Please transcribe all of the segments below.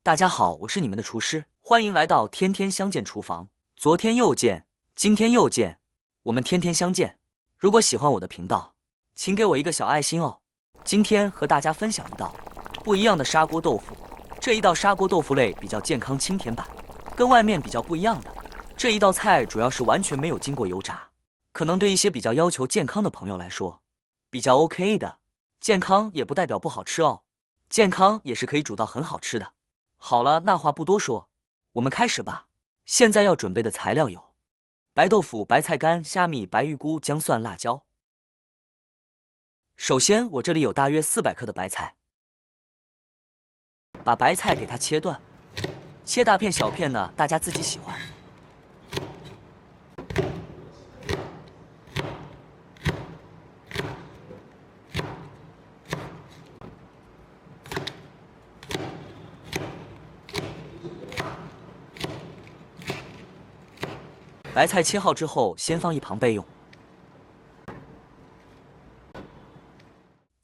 大家好，我是你们的厨师，欢迎来到天天相见厨房。昨天又见，今天又见，我们天天相见。如果喜欢我的频道，请给我一个小爱心哦。今天和大家分享一道不一样的砂锅豆腐。这一道砂锅豆腐类比较健康清甜版，跟外面比较不一样的。这一道菜主要是完全没有经过油炸，可能对一些比较要求健康的朋友来说，比较 OK 的。健康也不代表不好吃哦，健康也是可以煮到很好吃的。好了，那话不多说，我们开始吧。现在要准备的材料有白豆腐、白菜干、虾米、白玉菇、姜蒜、辣椒。首先，我这里有大约400克的白菜，把白菜给它切断，切大片小片呢，大家自己喜欢。白菜切好之后，先放一旁备用。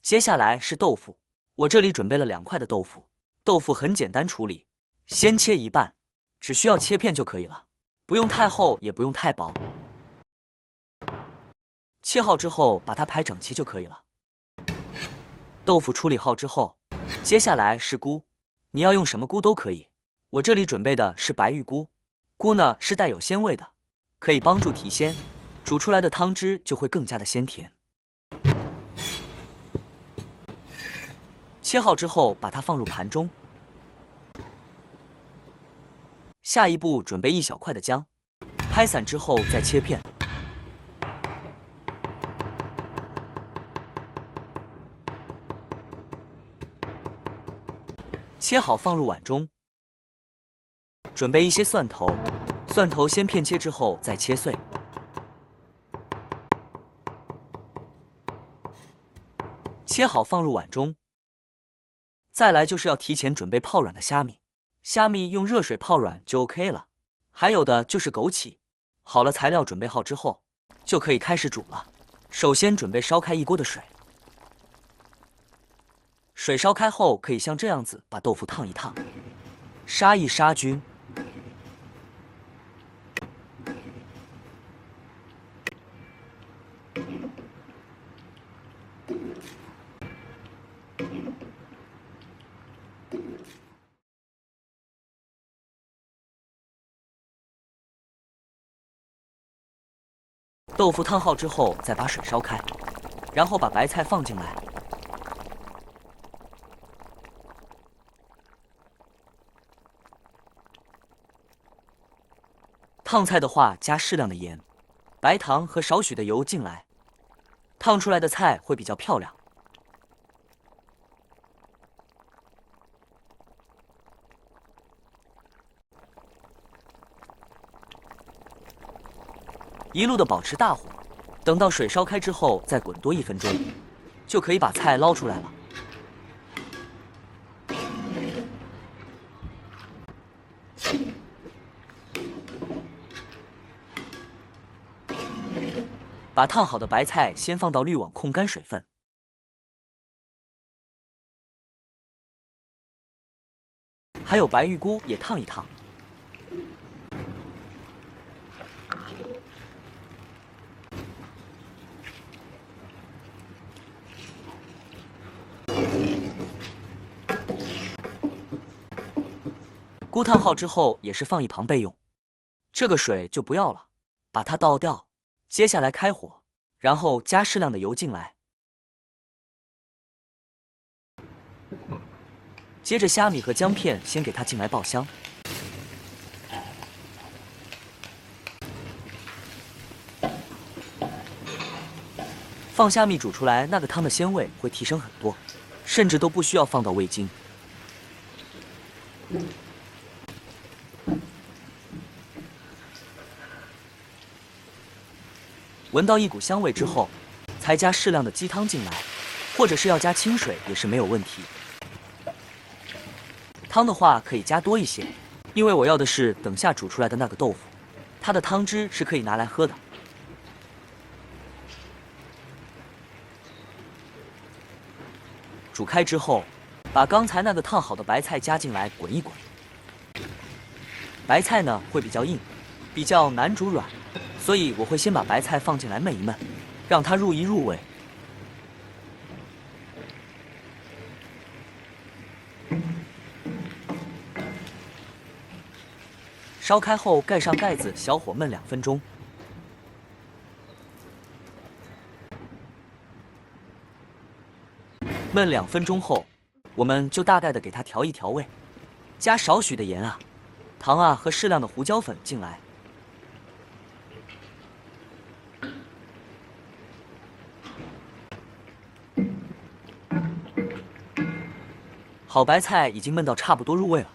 接下来是豆腐，我这里准备了2块的豆腐。豆腐很简单处理，先切一半，只需要切片就可以了，不用太厚，也不用太薄。切好之后，把它排整齐就可以了。豆腐处理好之后，接下来是菇，你要用什么菇都可以。我这里准备的是白玉菇，菇呢是带有鲜味的，可以帮助提鲜，煮出来的汤汁就会更加的鲜甜。切好之后，把它放入盘中。下一步，准备1小块的姜，拍散之后再切片。切好放入碗中。准备一些蒜头，蒜头先片切之后再切碎。切好放入碗中。再来就是要提前准备泡软的虾米，虾米用热水泡软就 OK 了。还有的就是枸杞。好了，材料准备好之后，就可以开始煮了。首先准备烧开1锅的水，水烧开后，可以像这样子把豆腐烫一烫，杀一杀均。豆腐烫好之后，再把水烧开，然后把白菜放进来。烫菜的话，加适量的盐、白糖和少许的油进来，烫出来的菜会比较漂亮。一路的保持大火，等到水烧开之后，再滚多1分钟，就可以把菜捞出来了。把烫好的白菜先放到滤网控干水分，还有白玉菇也烫一烫。菇烫好之后也是放一旁备用，这个水就不要了，把它倒掉。接下来开火，然后加适量的油进来，接着虾米和姜片先给它进来爆香。放虾米煮出来，那个汤的鲜味会提升很多，甚至都不需要放到味精。闻到一股香味之后，才加适量的鸡汤进来，或者是要加清水也是没有问题。汤的话可以加多一些，因为我要的是等下煮出来的那个豆腐，它的汤汁是可以拿来喝的。煮开之后，把刚才那个烫好的白菜加进来滚一滚。白菜呢会比较硬，比较难煮软，所以我会先把白菜放进来焖一焖，让它入一入味。烧开后盖上盖子，小火焖2分钟。焖2分钟后，我们就大概的给它调一调味，加少许的盐啊、糖啊和适量的胡椒粉进来。好，白菜已经焖到差不多入味了，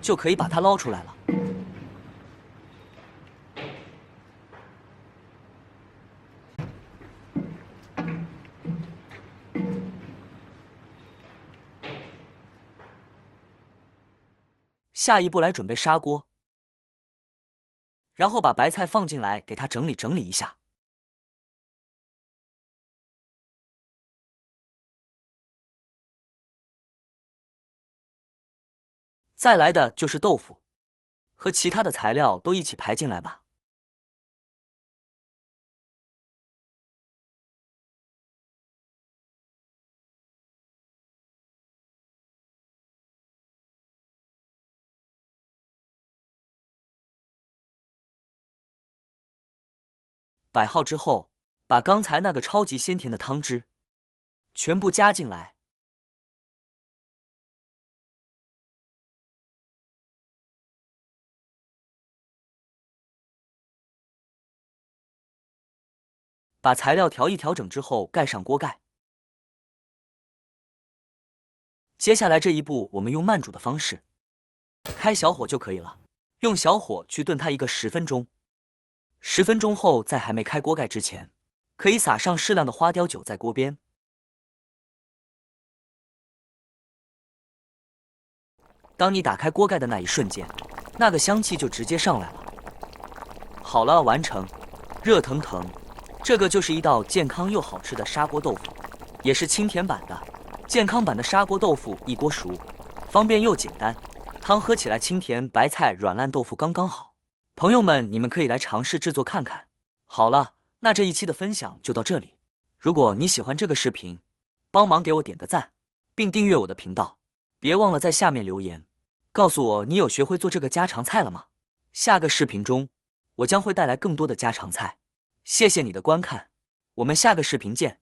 就可以把它捞出来了。下一步来准备砂锅，然后把白菜放进来，给它整理整理一下。再来的就是豆腐，和其他的材料都一起排进来吧。摆好之后，把刚才那个超级鲜甜的汤汁全部加进来。把材料调一调整之后，盖上锅盖。接下来这一步，我们用慢煮的方式，开小火就可以了。用小火去炖它一个10分钟。10分钟后，在还没开锅盖之前，可以撒上适量的花雕酒在锅边。当你打开锅盖的那一瞬间，那个香气就直接上来了。好了，完成，热腾腾。这个就是一道健康又好吃的砂锅豆腐，也是清甜版的。健康版的砂锅豆腐一锅熟，方便又简单，汤喝起来清甜，白菜软烂豆腐刚刚好。朋友们，你们可以来尝试制作看看。好了，那这一期的分享就到这里。如果你喜欢这个视频，帮忙给我点个赞，并订阅我的频道。别忘了在下面留言，告诉我你有学会做这个家常菜了吗？下个视频中，我将会带来更多的家常菜。谢谢你的观看，我们下个视频见。